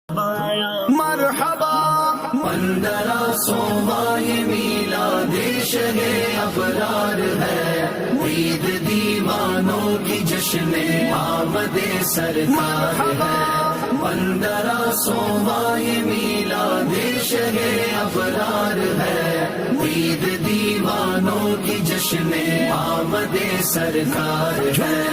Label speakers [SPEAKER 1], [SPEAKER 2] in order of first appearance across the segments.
[SPEAKER 1] مرحبا 1500 میلاد شہ ابرار ہے، عید دیوانوں کی جشن آمد سرکار ہے۔ 1500 میلاد شہ ابرار ہے، عید دیوانوں کی جشن آمد سرکار ہے۔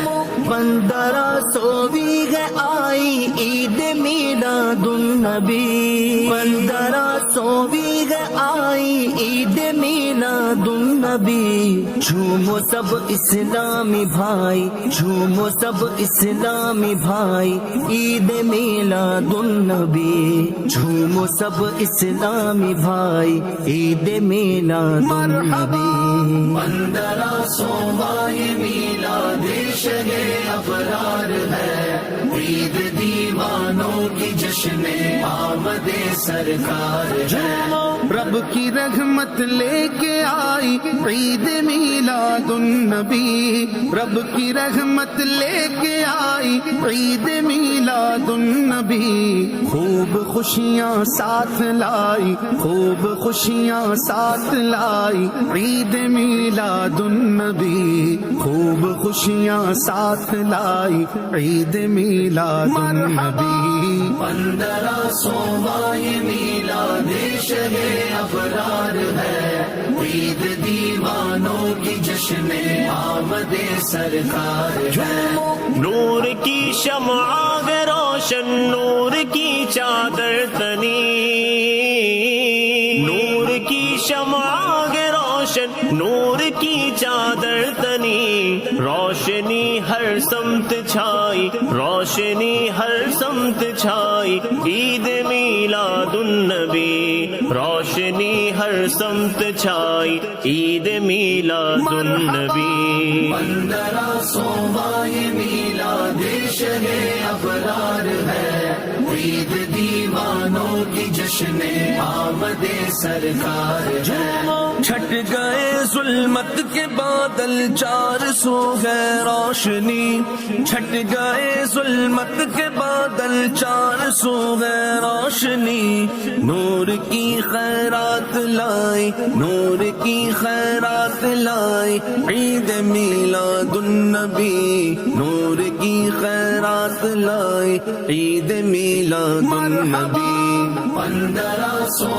[SPEAKER 1] 1500 ہے آئی عید میلاد النبی، 1500 ہے آئی عید میلاد النبی۔ جھومو سب اسلامی بھائی، جھومو سب اسلامی بھائی، عید میلاد النبی۔ جھومو سب اسلامی بھائی، عید میلاد النبی۔ 1500 میلاد شہ ابرار ہے، عید دیوانوں کی جشن آمد سرکار ہے۔ رب کی رحمت لے کے آئی عید میلاد النبی، رب کی رحمت لے کے آئی عید میلاد النبی۔ خوب خوشیاں ساتھ لائی، خوب خوشیاں ساتھ لائی عید میلاد النبی۔ خوب خوشیاں ساتھ لائی عید میلاد النبی۔ 1500 میلاد شہ ابرار ہے، عید دیوانوں کی جشن آمد سرکار ہے۔
[SPEAKER 2] نور کی شمع روشن، نور کی چادر تنی، نور کی شمع روشن، نور کی چادر تنی۔ روشنی ہر سمت چھائی، روشنی ہر سمت چھائی، عید میلاد النبی۔ روشنی ہر سمت چھائی، عید میلاد النبی۔
[SPEAKER 1] 1500 میلاد شہ ابرار ہے، عید دیوانوں کی جشن آمد سرکار ہے۔ چھٹ گئے ظلمت کے بادل، 400 ہے روشنی۔ چھٹ گئے ظلمت کے بادل، 400 ہے روشنی۔ نور کی خیرات لائی، نور کی خیرات لائی عید میلاد النبی۔ نور کی خیرات لائی عید میلاد النبی۔ 1500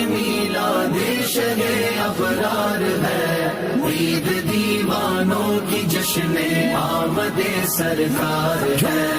[SPEAKER 1] میلاد شہ ابرار ہے، عید دیوانوں کی جشن آمد سرکار ہے۔